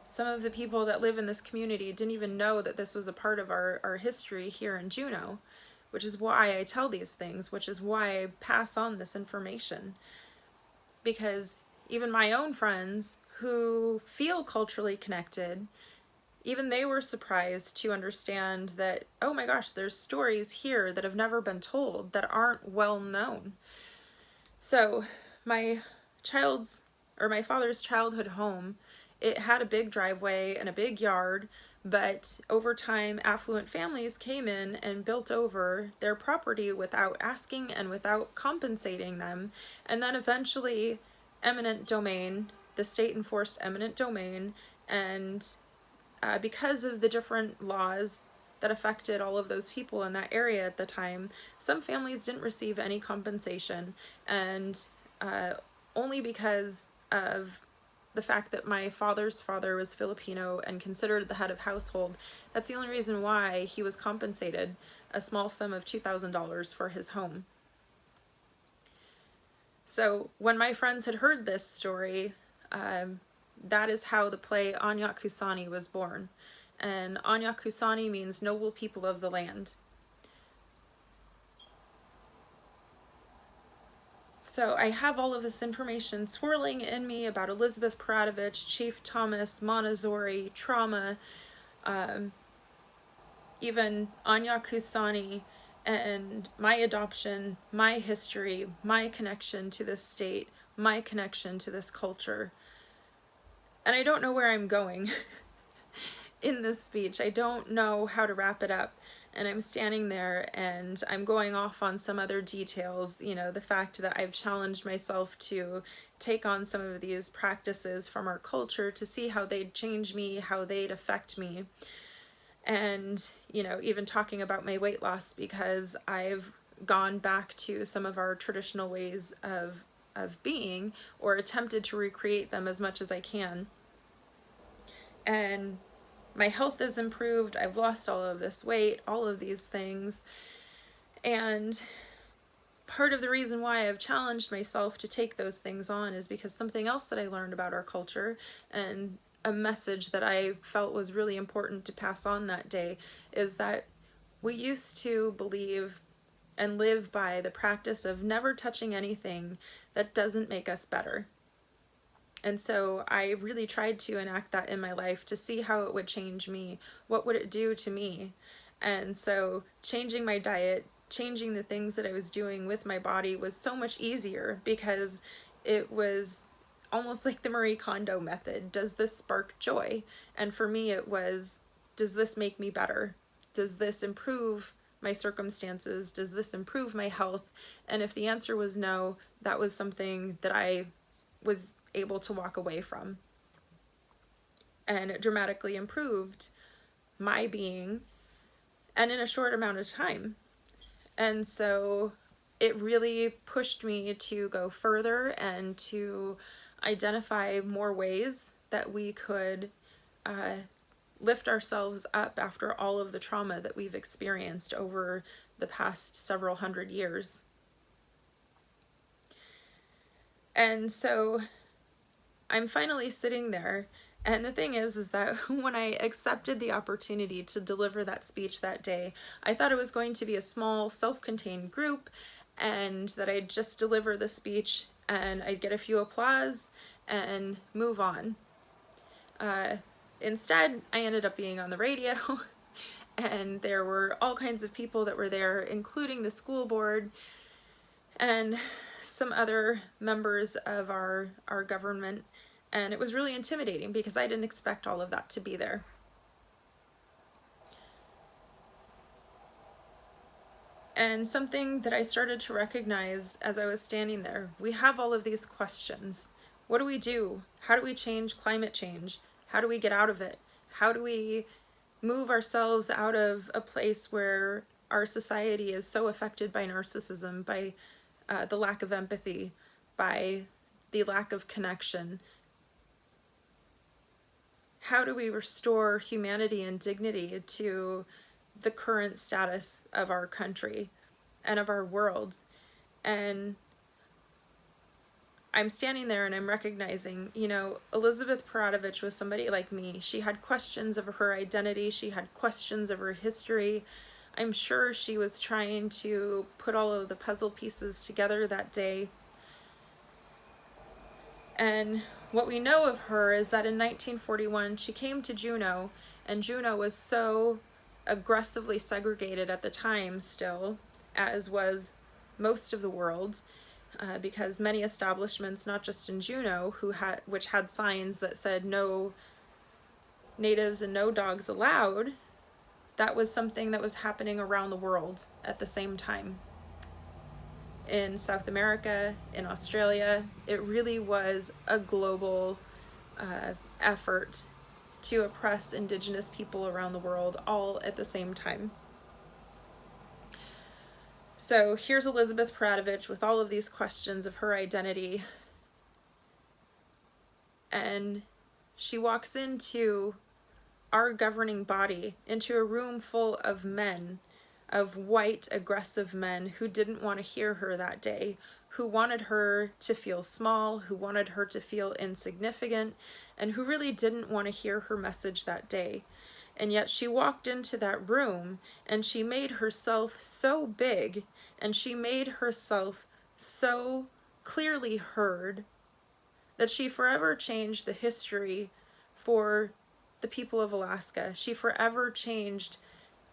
Some of the people that live in this community didn't even know that this was a part of our history here in Juneau, which is why I tell these things, which is why I pass on this information. Because even my own friends who feel culturally connected, even they were surprised to understand that, oh my gosh, there's stories here that have never been told, that aren't well known. So my father's childhood home, it had a big driveway and a big yard, but over time affluent families came in and built over their property without asking and without compensating them. And then eventually eminent domain, the state enforced eminent domain, and because of the different laws that affected all of those people in that area at the time, some families didn't receive any compensation, and only because of the fact that my father's father was Filipino and considered the head of household, that's the only reason why he was compensated a small sum of $2,000 for his home. So when my friends had heard this story, that is how the play Anyak Kusani was born. And Anyak Kusani means noble people of the land. So I have all of this information swirling in me about Elizabeth Peratrovich, Chief Thomas, Montessori, trauma, even Anyak Kusani, and my adoption, my history, my connection to this state, my connection to this culture. And I don't know where I'm going in this speech. I don't know how to wrap it up. And I'm standing there and I'm going off on some other details, the fact that I've challenged myself to take on some of these practices from our culture to see how they'd change me, how they'd affect me. And, even talking about my weight loss, because I've gone back to some of our traditional ways of being, or attempted to recreate them as much as I can. And my health has improved. I've lost all of this weight, all of these things. And part of the reason why I've challenged myself to take those things on is because something else that I learned about our culture, and a message that I felt was really important to pass on that day, is that we used to believe and live by the practice of never touching anything that doesn't make us better. And so I really tried to enact that in my life to see how it would change me. What would it do to me? And so changing my diet, changing the things that I was doing with my body was so much easier, because it was almost like the Marie Kondo method. Does this spark joy? And for me, it was does this make me better? Does this improve my circumstances? Does this improve my health? And if the answer was no, that was something that I was able to walk away from. And it dramatically improved my being, and in a short amount of time. And so it really pushed me to go further and to identify more ways that we could lift ourselves up after all of the trauma that we've experienced over the past several hundred years. And so I'm finally sitting there, and the thing is that when I accepted the opportunity to deliver that speech that day, I thought it was going to be a small, self-contained group, and that I'd just deliver the speech and I'd get a few applause and move on. Instead, I ended up being on the radio, and there were all kinds of people that were there, including the school board and some other members of our government. And it was really intimidating because I didn't expect all of that to be there. And something that I started to recognize as I was standing there, we have all of these questions. What do we do? How do we change climate change? How do we get out of it? How do we move ourselves out of a place where our society is so affected by narcissism, by the lack of empathy, by the lack of connection? How do we restore humanity and dignity to the current status of our country and of our world? And I'm standing there and I'm recognizing, Elizabeth Peratrovich was somebody like me. She had questions of her identity. She had questions of her history. I'm sure she was trying to put all of the puzzle pieces together that day. And what we know of her is that in 1941, she came to Juneau, and Juneau was so aggressively segregated at the time still, as was most of the world, because many establishments, not just in Juneau, which had signs that said no natives and no dogs allowed, that was something that was happening around the world at the same time. In South America, in Australia, it really was a global effort to oppress Indigenous people around the world all at the same time. So here's Elizabeth Peratrovich with all of these questions of her identity. And she walks into our governing body, into a room full of men, of white, aggressive men who didn't want to hear her that day, who wanted her to feel small, who wanted her to feel insignificant, and who really didn't want to hear her message that day. And yet she walked into that room and she made herself so big, and she made herself so clearly heard, that she forever changed the history for the people of Alaska. She forever changed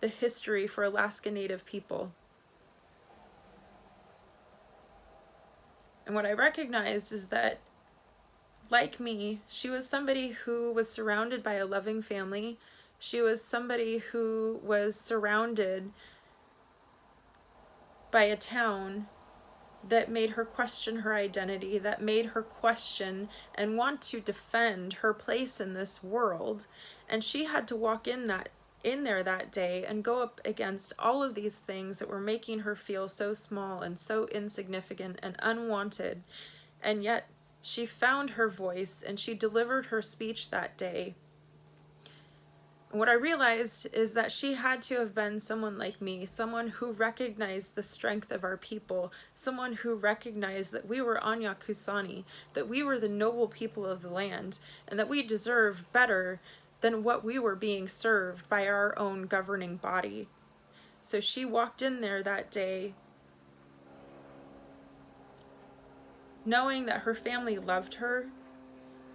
the history for Alaska Native people. And what I recognized is that, like me, she was somebody who was surrounded by a loving family. She was somebody who was surrounded by a town that made her question her identity, that made her question and want to defend her place in this world. And she had to walk in there that day and go up against all of these things that were making her feel so small and so insignificant and unwanted. And yet she found her voice and she delivered her speech that day. And what I realized is that she had to have been someone like me, someone who recognized the strength of our people, someone who recognized that we were Anya Kusani, that we were the noble people of the land, and that we deserved better than what we were being served by our own governing body. So she walked in there that day knowing that her family loved her,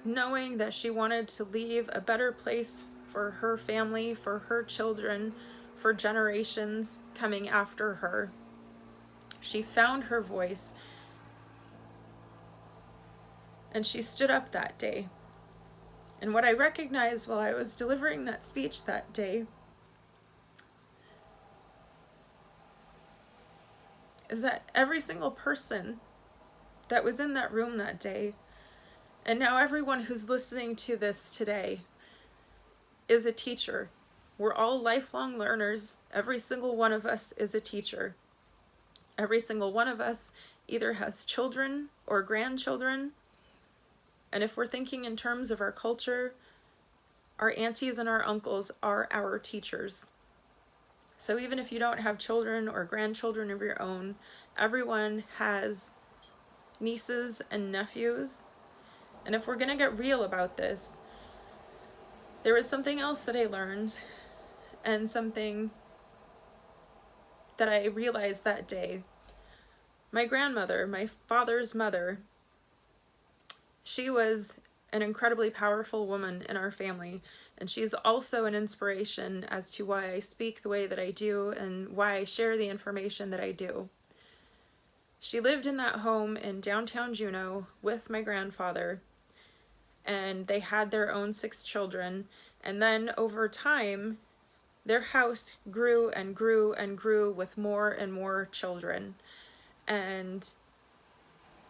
knowing that she wanted to leave a better place for her family, for her children, for generations coming after her. She found her voice, and she stood up that day. And what I recognized while I was delivering that speech that day is that every single person that was in that room that day, and now everyone who's listening to this today, is a teacher. We're all lifelong learners. Every single one of us is a teacher. Every single one of us either has children or grandchildren. And if we're thinking in terms of our culture, our aunties and our uncles are our teachers. So even if you don't have children or grandchildren of your own, everyone has nieces and nephews. And if we're going to get real about this, there was something else that I learned, and something that I realized that day. My grandmother, my father's mother, she was an incredibly powerful woman in our family, and she's also an inspiration as to why I speak the way that I do and why I share the information that I do. She lived in that home in downtown Juneau with my grandfather, and they had their own 6 children, and then over time their house grew and grew and grew with more and more children. And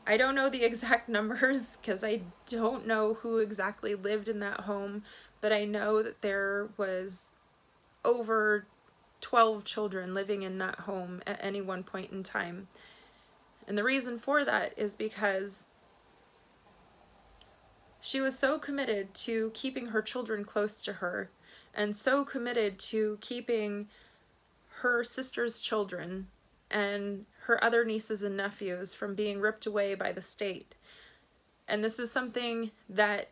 I don't know the exact numbers because I don't know who exactly lived in that home, but I know that there was over 12 children living in that home at any one point in time. And the reason for that is because she was so committed to keeping her children close to her, and so committed to keeping her sister's children and her other nieces and nephews from being ripped away by the state. And this is something that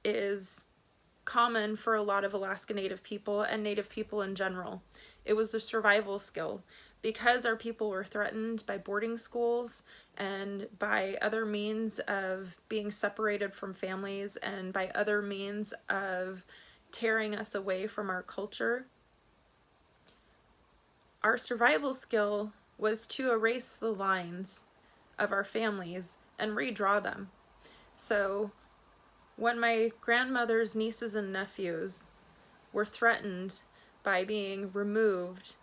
is common for a lot of Alaska Native people and Native people in general. It was a survival skill. Because our people were threatened by boarding schools and by other means of being separated from families and by other means of tearing us away from our culture, our survival skill was to erase the lines of our families and redraw them. So when my grandmother's nieces and nephews were threatened by being removed,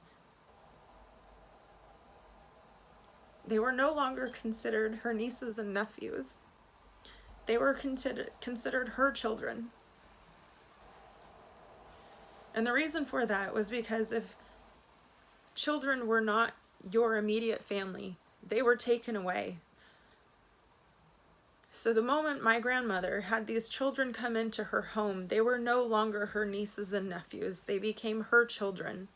they were no longer considered her nieces and nephews. They were considered her children. And the reason for that was because if children were not your immediate family, they were taken away. So the moment my grandmother had these children come into her home, they were no longer her nieces and nephews. They became her children.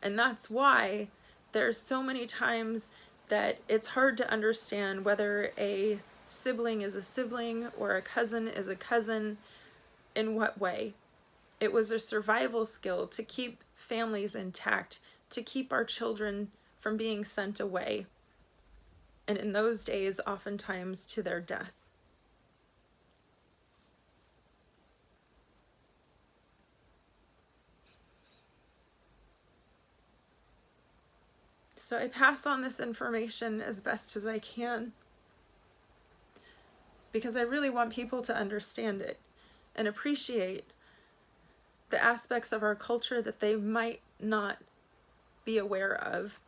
And that's why there's so many times that it's hard to understand whether a sibling is a sibling or a cousin is a cousin, in what way. It was a survival skill to keep families intact, to keep our children from being sent away, and in those days, oftentimes to their death. So I pass on this information as best as I can, because I really want people to understand it and appreciate the aspects of our culture that they might not be aware of.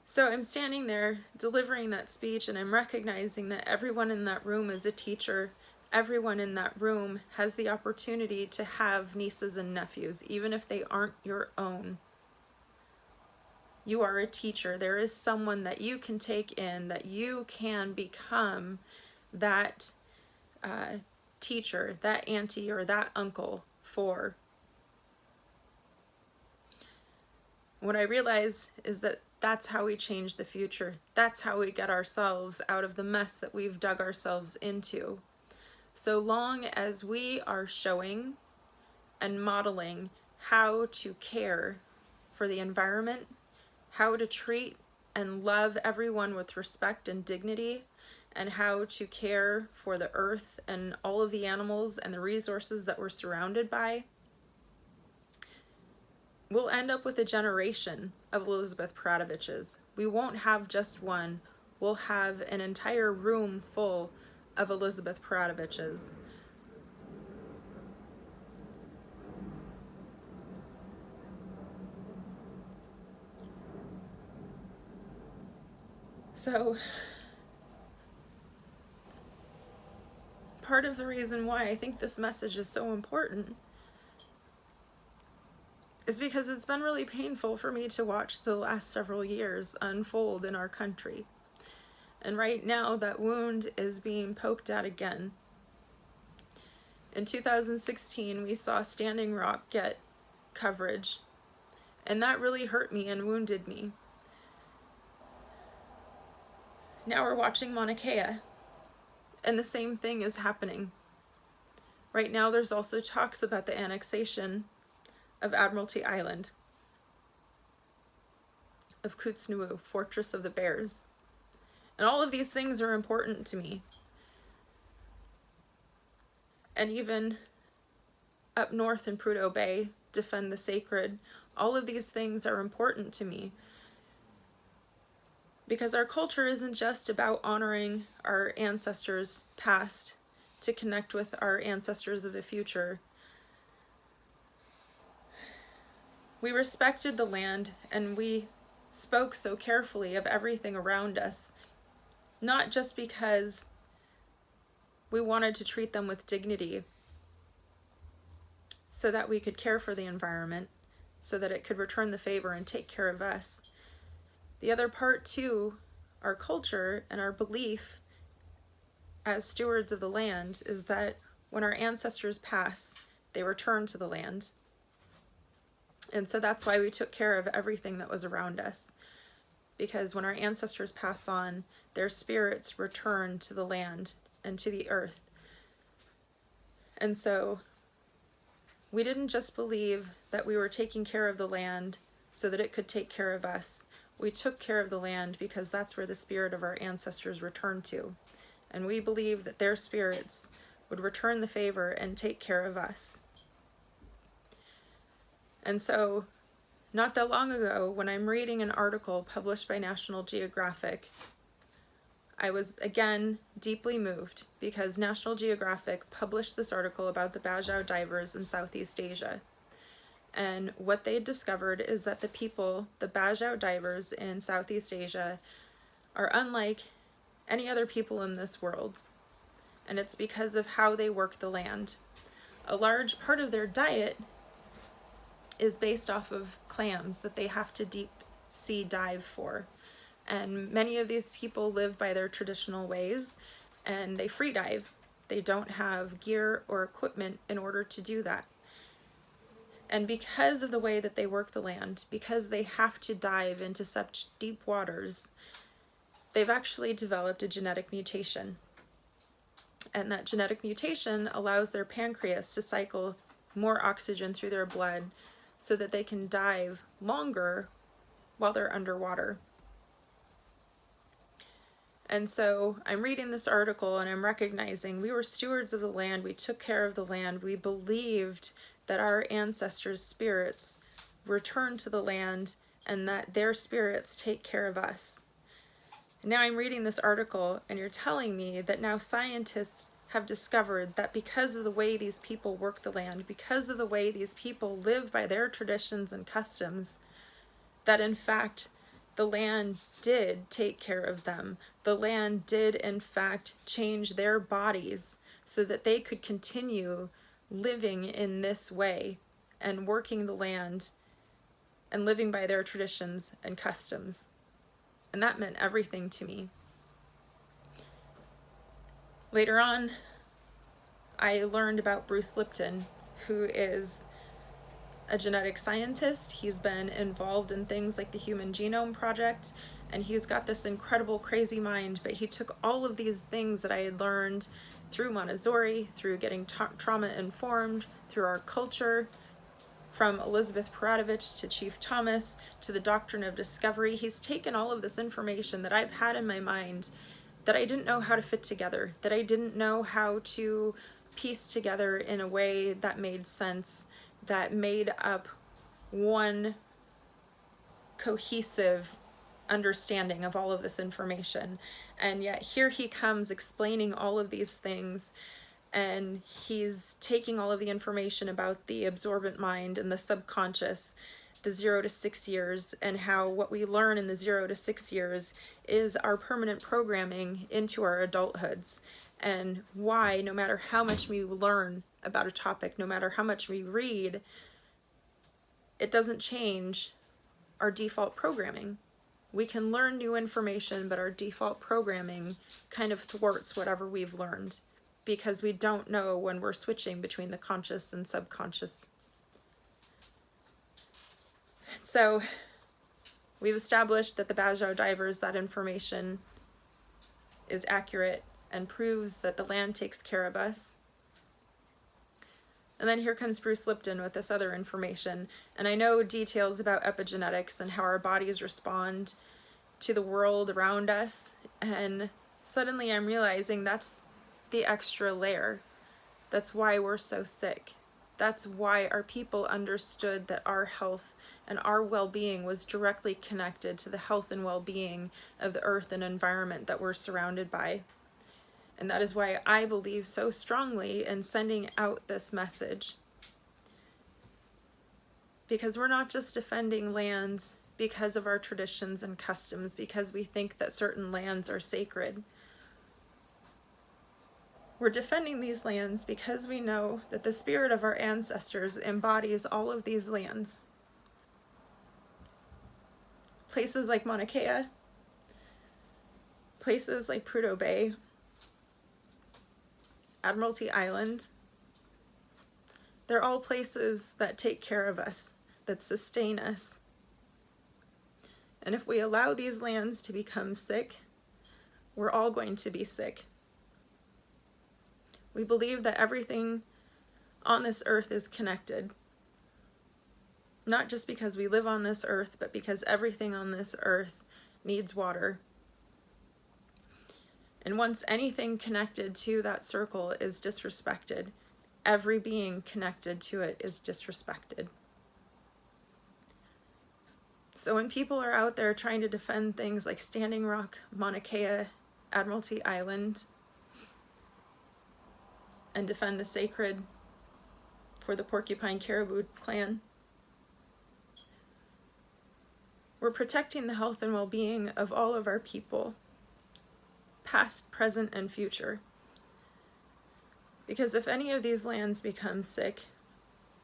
So I'm standing there delivering that speech, and I'm recognizing that everyone in that room is a teacher. Everyone in that room has the opportunity to have nieces and nephews, even if they aren't your own. You are a teacher. There is someone that you can take in, that you can become that teacher, that auntie, or that uncle for. What I realize is that that's how we change the future. That's how we get ourselves out of the mess that we've dug ourselves into. So long as we are showing and modeling how to care for the environment, how to treat and love everyone with respect and dignity, and how to care for the earth and all of the animals and the resources that we're surrounded by, we'll end up with a generation of Elizabeth Peratrovich. We won't have just one. We'll have an entire room full of Elizabeth Peratovich's. So part of the reason why I think this message is so important is because it's been really painful for me to watch the last several years unfold in our country. And right now, that wound is being poked at again. In 2016, we saw Standing Rock get coverage, and that really hurt me and wounded me. Now we're watching Mauna Kea, and the same thing is happening. Right now, there's also talks about the annexation of Admiralty Island, of Kutsnuwu, Fortress of the Bears. And all of these things are important to me. And even up north in Prudhoe Bay, defend the sacred. All of these things are important to me. Because our culture isn't just about honoring our ancestors past to connect with our ancestors of the future. We respected the land and we spoke so carefully of everything around us, not just because we wanted to treat them with dignity so that we could care for the environment, so that it could return the favor and take care of us. The other part to our culture and our belief as stewards of the land is that when our ancestors pass, they return to the land. And so that's why we took care of everything that was around us. Because when our ancestors pass on, their spirits return to the land and to the earth. And so we didn't just believe that we were taking care of the land so that it could take care of us. We took care of the land because that's where the spirit of our ancestors returned to. And we believe that their spirits would return the favor and take care of us. And so, not that long ago, when I'm reading an article published by National Geographic, I was again deeply moved because National Geographic published this article about the Bajau divers in Southeast Asia. And what they discovered is that the Bajau divers in Southeast Asia, are unlike any other people in this world. And it's because of how they work the land. A large part of their diet is based off of clams that they have to deep sea dive for. And many of these people live by their traditional ways and they free dive. They don't have gear or equipment in order to do that. And because of the way that they work the land, because they have to dive into such deep waters, they've actually developed a genetic mutation. And that genetic mutation allows their pancreas to cycle more oxygen through their blood so that they can dive longer while they're underwater. And so I'm reading this article and I'm recognizing we were stewards of the land, we took care of the land, we believed that our ancestors' spirits return to the land and that their spirits take care of us. Now I'm reading this article and you're telling me that now scientists have discovered that because of the way these people work the land, because of the way these people live by their traditions and customs, that in fact the land did take care of them. The land did in fact change their bodies so that they could continue living in this way and working the land and living by their traditions and customs. And that meant everything to me. Later on, I learned about Bruce Lipton, who is a genetic scientist. He's been involved in things like the Human Genome Project, and he's got this incredible, crazy mind, but he took all of these things that I had learned through Montessori, through getting trauma-informed, through our culture, from Elizabeth Peratrovich to Chief Thomas, to the doctrine of discovery. He's taken all of this information that I've had in my mind that I didn't know how to fit together, that I didn't know how to piece together in a way that made sense, that made up one cohesive understanding of all of this information. And yet here he comes explaining all of these things, and he's taking all of the information about the absorbent mind and the subconscious, the 0 to 6 years, and how what we learn in the 0 to 6 years is our permanent programming into our adulthoods, and why no matter how much we learn about a topic, no matter how much we read, it doesn't change our default programming. We can learn new information, but our default programming kind of thwarts whatever we've learned, because we don't know when we're switching between the conscious and subconscious. So we've established that the Bajau divers, that information is accurate and proves that the land takes care of us. And then here comes Bruce Lipton with this other information. And I know details about epigenetics and how our bodies respond to the world around us. And suddenly I'm realizing that's the extra layer. That's why we're so sick. That's why our people understood that our health and our well-being was directly connected to the health and well-being of the earth and environment that we're surrounded by. And that is why I believe so strongly in sending out this message. Because we're not just defending lands because of our traditions and customs, because we think that certain lands are sacred. We're defending these lands because we know that the spirit of our ancestors embodies all of these lands. Places like Mauna Kea, places like Prudhoe Bay, Admiralty Island, they're all places that take care of us, that sustain us. And if we allow these lands to become sick, we're all going to be sick. We believe that everything on this earth is connected. Not just because we live on this earth, but because everything on this earth needs water. And once anything connected to that circle is disrespected, every being connected to it is disrespected. So when people are out there trying to defend things like Standing Rock, Mauna Kea, Admiralty Island, and defend the sacred for the Porcupine Caribou clan, we're protecting the health and well-being of all of our people, past, present, and future. Because if any of these lands become sick,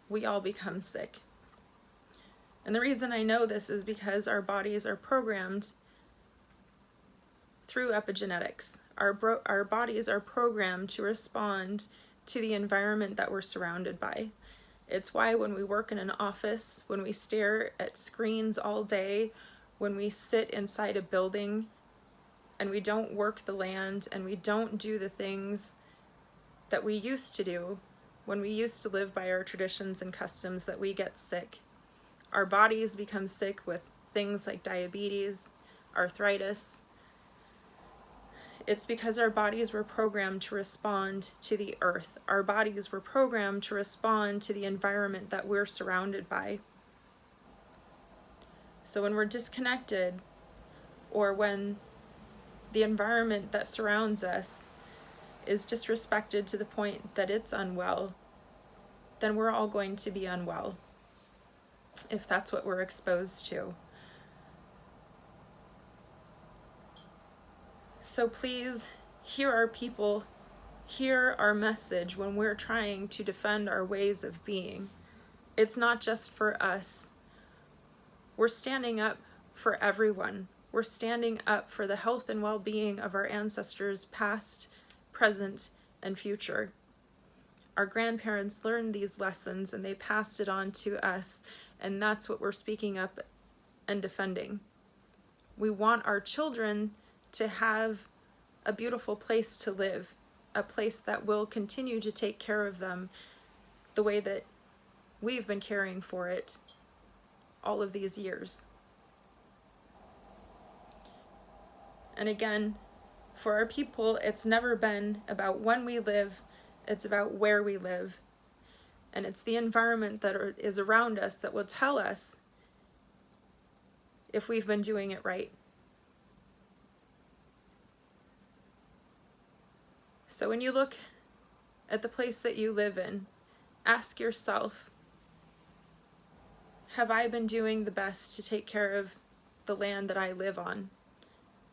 we all become sick. And the reason I know this is because our bodies are programmed through epigenetics. Our bodies are programmed to respond to the environment that we're surrounded by. It's why when we work in an office, when we stare at screens all day, when we sit inside a building, and we don't work the land, and we don't do the things that we used to do when we used to live by our traditions and customs, that we get sick. Our bodies become sick with things like diabetes, arthritis. It's because our bodies were programmed to respond to the earth. Our bodies were programmed to respond to the environment that we're surrounded by. So when we're disconnected, or when the environment that surrounds us is disrespected to the point that it's unwell, then we're all going to be unwell, if that's what we're exposed to. So please, hear our people, hear our message when we're trying to defend our ways of being. It's not just for us. We're standing up for everyone. We're standing up for the health and well-being of our ancestors, past, present, and future. Our grandparents learned these lessons and they passed it on to us, and that's what we're speaking up and defending. We want our children to have a beautiful place to live, a place that will continue to take care of them the way that we've been caring for it all of these years. And again, for our people, it's never been about when we live, it's about where we live. And it's the environment that is around us that will tell us if we've been doing it right. So when you look at the place that you live in, ask yourself, have I been doing the best to take care of the land that I live on?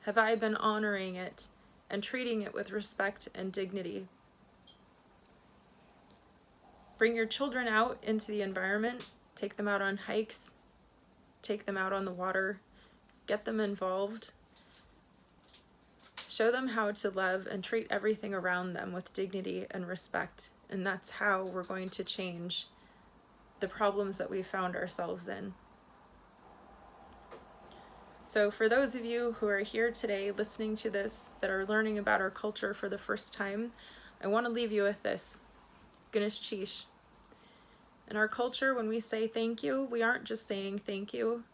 Have I been honoring it and treating it with respect and dignity? Bring your children out into the environment, take them out on hikes, take them out on the water, get them involved. Show them how to love and treat everything around them with dignity and respect. And that's how we're going to change the problems that we found ourselves in. So for those of you who are here today listening to this, that are learning about our culture for the first time, I want to leave you with this. Gunalchéesh. In our culture, when we say thank you, we aren't just saying thank you.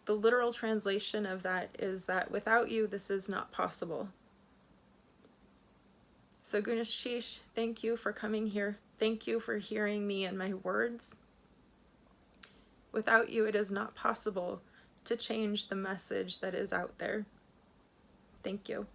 The literal translation of that is that without you, this is not possible. So Gunalchéesh, thank you for coming here. Thank you for hearing me and my words. Without you, it is not possible to change the message that is out there. Thank you.